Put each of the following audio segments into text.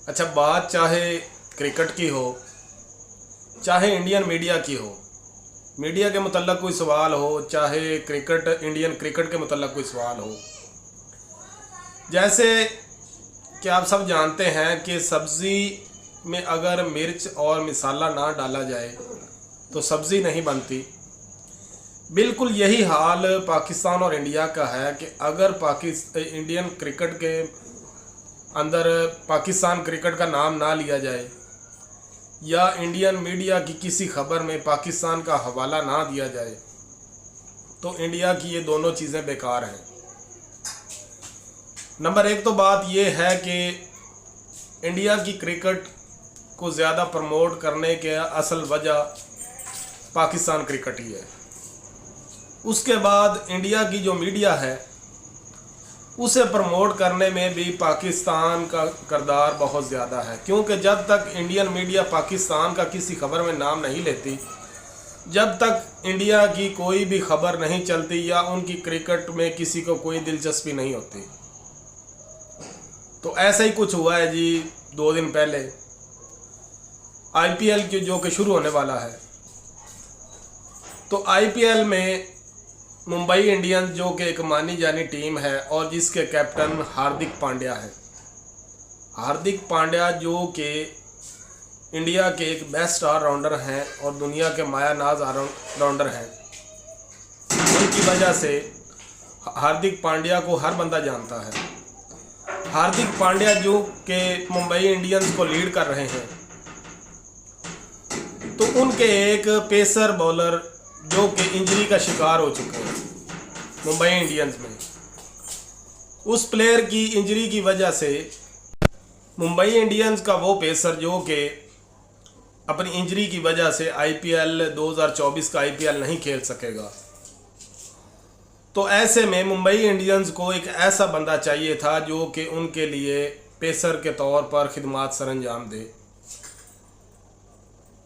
अच्छा, बात चाहे क्रिकेट की हो, चाहे इंडियन मीडिया की हो, मीडिया के मुतल्लक कोई सवाल हो, चाहे इंडियन क्रिकेट के मुतल्लक कोई सवाल हो। जैसे कि आप सब जानते हैं कि सब्ज़ी में अगर मिर्च और मसाला ना डाला जाए तो सब्ज़ी नहीं बनती। बिल्कुल यही हाल पाकिस्तान और इंडिया का है कि अगर इंडियन क्रिकेट के अंदर पाकिस्तान क्रिकेट का नाम ना लिया जाए या इंडियन मीडिया की किसी खबर में पाकिस्तान का हवाला ना दिया जाए तो इंडिया की ये दोनों चीज़ें बेकार हैं। नंबर एक तो बात ये है कि इंडिया की क्रिकेट को ज़्यादा प्रमोट करने के असल वजह पाकिस्तान क्रिकेट ही है। उसके बाद इंडिया की जो मीडिया है उसे प्रमोट करने में भी पाकिस्तान का किरदार बहुत ज़्यादा है, क्योंकि जब तक इंडियन मीडिया पाकिस्तान का किसी खबर में नाम नहीं लेती, जब तक इंडिया की कोई भी खबर नहीं चलती या उनकी क्रिकेट में किसी को कोई दिलचस्पी नहीं होती। तो ऐसा ही कुछ हुआ है जी। 2 दिन पहले IPL की जो कि शुरू होने वाला है, तो IPL में मुंबई इंडियंस जो कि एक मानी जानी टीम है और जिसके कैप्टन हार्दिक पांड्या है। हार्दिक पांड्या जो कि इंडिया के एक बेस्ट ऑलराउंडर हैं और दुनिया के मायानाज ऑलराउंडर हैं, उनकी वजह से हार्दिक पांड्या को हर बंदा जानता है। हार्दिक पांड्या जो कि मुंबई इंडियंस को लीड कर रहे हैं, तो उनके एक पेसर बॉलर जो कि इंजरी का शिकार हो चुके हैं मुंबई इंडियंस में, उस प्लेयर की इंजरी की वजह से मुंबई इंडियंस का वो पेसर जो कि अपनी इंजरी की वजह से IPL 2024 का IPL नहीं खेल सकेगा। तो ऐसे में मुंबई इंडियंस को एक ऐसा बंदा चाहिए था जो कि उनके लिए पेसर के तौर पर खिदमत सरअंजाम दे।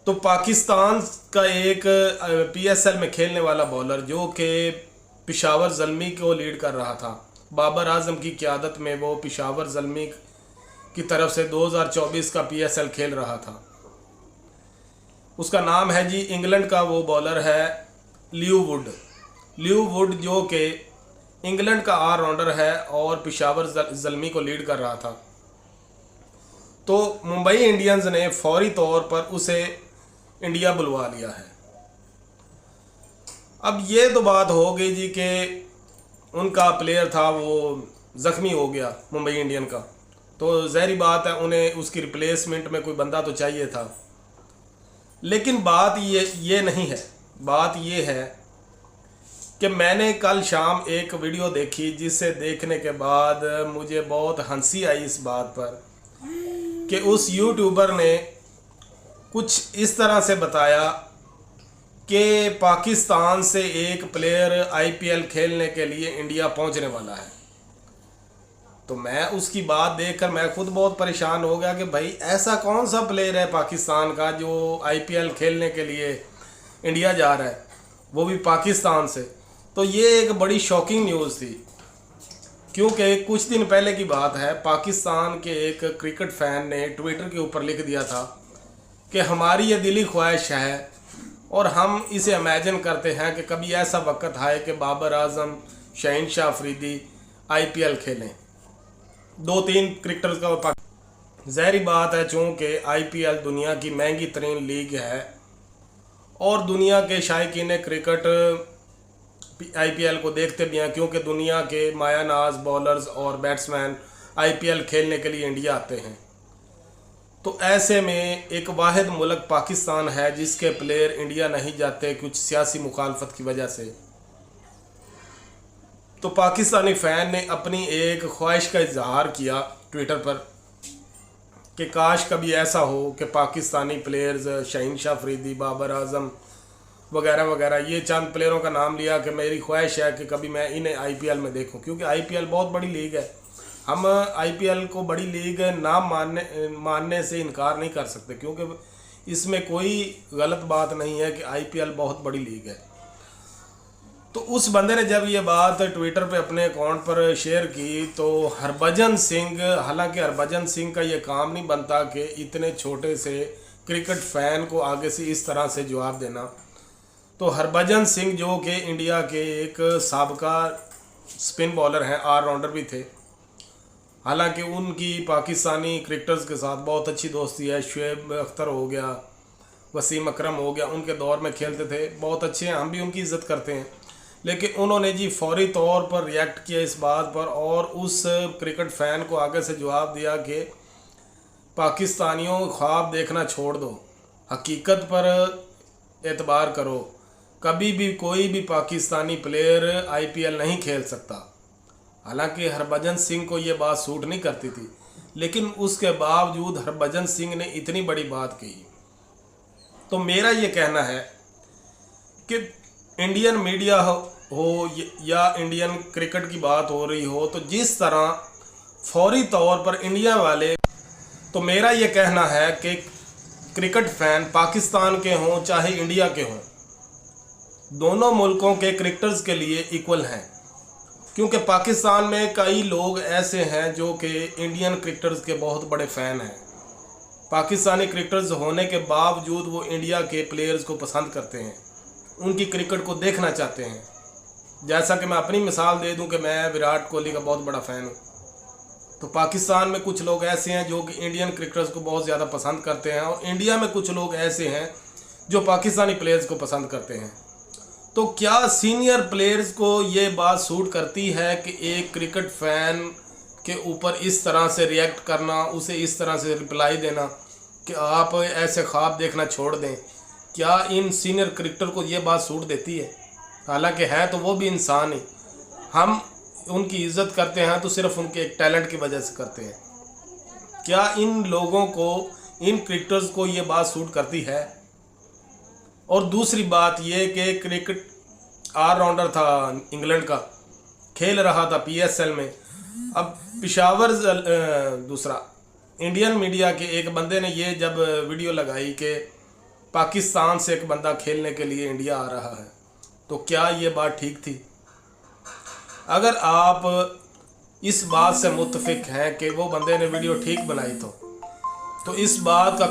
तो पाकिस्तान का एक PSL में खेलने वाला बॉलर जो कि पेशावर ज़ल्मी को लीड कर रहा था, बाबर आजम की क़यादत में वो पेशावर ज़ल्मी की तरफ से 2024 का PSL खेल रहा था। उसका नाम है जी, इंग्लैंड का वो बॉलर है ल्यू वुड जो कि इंग्लैंड का ऑलराउंडर है और पेशावर ज़ल्मी को लीड कर रहा था। तो मुंबई इंडियंस ने फौरी तौर पर उसे इंडिया बुलवा लिया है। अब ये तो बात हो गई जी कि उनका प्लेयर था वो ज़ख्मी हो गया मुंबई इंडियन का, तो ज़ाहिर बात है उन्हें उसकी रिप्लेसमेंट में कोई बंदा तो चाहिए था। लेकिन बात ये नहीं है। बात ये है कि मैंने कल शाम एक वीडियो देखी जिसे देखने के बाद मुझे बहुत हंसी आई इस बात पर कि उस यूट्यूबर ने कुछ इस तरह से बताया कि पाकिस्तान से एक प्लेयर IPL खेलने के लिए इंडिया पहुंचने वाला है। तो मैं उसकी बात देखकर मैं खुद बहुत परेशान हो गया कि भाई ऐसा कौन सा प्लेयर है पाकिस्तान का जो IPL खेलने के लिए इंडिया जा रहा है, वो भी पाकिस्तान से। तो ये एक बड़ी शॉकिंग न्यूज़ थी, क्योंकि कुछ दिन पहले की बात है, पाकिस्तान के एक क्रिकेट फ़ैन ने ट्विटर के ऊपर लिख दिया था कि हमारी ये दिली ख्वाहिश है और हम इसे इमेजिन करते हैं कि कभी ऐसा वक्त आए कि बाबर आजम, शहनशाह अफरीदी IPL खेलें। 2-3 क्रिकेटर्स का ज़ाहिरी बात है, चूँकि IPL दुनिया की महंगी तरीन लीग है और दुनिया के शायकीन क्रिकेट IPL को देखते भी हैं, क्योंकि दुनिया के मायानाज बॉलर्स और बैट्समैन IPL खेलने के लिए इंडिया आते हैं। तो ऐसे में एक वाहिद मुल्क पाकिस्तान है जिसके प्लेयर इंडिया नहीं जाते कुछ सियासी मुखालफत की वजह से। तो पाकिस्तानी फ़ैन ने अपनी एक ख्वाहिश का इजहार किया ट्विटर पर कि काश कभी ऐसा हो कि पाकिस्तानी प्लेयर्स शहनशाह अफरीदी, बाबर आजम वगैरह वगैरह, ये चंद प्लेयरों का नाम लिया कि मेरी ख्वाहिश है कि कभी मैं इन्हें IPL में देखूं, क्योंकि IPL बहुत बड़ी लीग है। हम IPL को बड़ी लीग ना मानने से इनकार नहीं कर सकते, क्योंकि इसमें कोई गलत बात नहीं है कि IPL बहुत बड़ी लीग है। तो उस बंदे ने जब ये बात ट्विटर पे अपने अकाउंट पर शेयर की तो हरभजन सिंह, हालांकि हरभजन सिंह का ये काम नहीं बनता कि इतने छोटे से क्रिकेट फैन को आगे से इस तरह से जवाब देना। तो हरभजन सिंह जो कि इंडिया के एक साबका स्पिन बॉलर हैं, ऑलराउंडर भी थे, हालांकि उनकी पाकिस्तानी क्रिकेटर्स के साथ बहुत अच्छी दोस्ती है। शुएब अख्तर हो गया, वसीम अकरम हो गया, उनके दौर में खेलते थे, बहुत अच्छे हैं, हम भी उनकी इज़्ज़त करते हैं। लेकिन उन्होंने जी फौरी तौर पर रिएक्ट किया इस बात पर और उस क्रिकेट फ़ैन को आगे से जवाब दिया कि पाकिस्तानियों ख्वाब देखना छोड़ दो, हकीकत पर एतबार करो। कभी भी कोई भी पाकिस्तानी प्लेयर IPL नहीं खेल सकता। हालांकि हरभजन सिंह को ये बात सूट नहीं करती थी, लेकिन उसके बावजूद हरभजन सिंह ने इतनी बड़ी बात कही। तो मेरा ये कहना है कि इंडियन मीडिया हो या इंडियन क्रिकेट की बात हो रही हो, तो जिस तरह फौरी तौर पर इंडिया वाले, तो मेरा ये कहना है कि क्रिकेट फैन पाकिस्तान के हों चाहे इंडिया के हों, दोनों मुल्कों के क्रिकेटर्स के लिए इक्वल हैं। क्योंकि पाकिस्तान में कई लोग ऐसे हैं जो कि इंडियन क्रिकेटर्स के बहुत बड़े फ़ैन हैं। पाकिस्तानी क्रिकेटर्स होने के बावजूद वो इंडिया के प्लेयर्स को पसंद करते हैं, उनकी क्रिकेट को देखना चाहते हैं। जैसा कि मैं अपनी मिसाल दे दूं कि मैं विराट कोहली का बहुत बड़ा फ़ैन हूं, तो पाकिस्तान में कुछ लोग ऐसे हैं जो कि इंडियन क्रिकेटर्स को बहुत ज़्यादा पसंद करते हैं, और इंडिया में कुछ लोग ऐसे हैं जो पाकिस्तानी प्लेयर्स को पसंद करते हैं। तो क्या सीनियर प्लेयर्स को ये बात सूट करती है कि एक क्रिकेट फ़ैन के ऊपर इस तरह से रिएक्ट करना, उसे इस तरह से रिप्लाई देना कि आप ऐसे ख्वाब देखना छोड़ दें? क्या इन सीनियर क्रिकेटर को ये बात सूट देती है? हालांकि है तो वो भी इंसान है, हम उनकी इज़्ज़त करते हैं तो सिर्फ उनके एक टैलेंट की वजह से करते हैं। क्या इन लोगों को, इन क्रिकेटर्स को ये बात सूट करती है? और दूसरी बात ये कि क्रिकेट ऑलराउंडर था इंग्लैंड का, खेल रहा था PSL में। अब पिशावर दूसरा इंडियन मीडिया के एक बंदे ने ये जब वीडियो लगाई कि पाकिस्तान से एक बंदा खेलने के लिए इंडिया आ रहा है, तो क्या ये बात ठीक थी? अगर आप इस बात से मुत्तफिक हैं कि वो बंदे ने वीडियो ठीक बनाई, तो इस बात का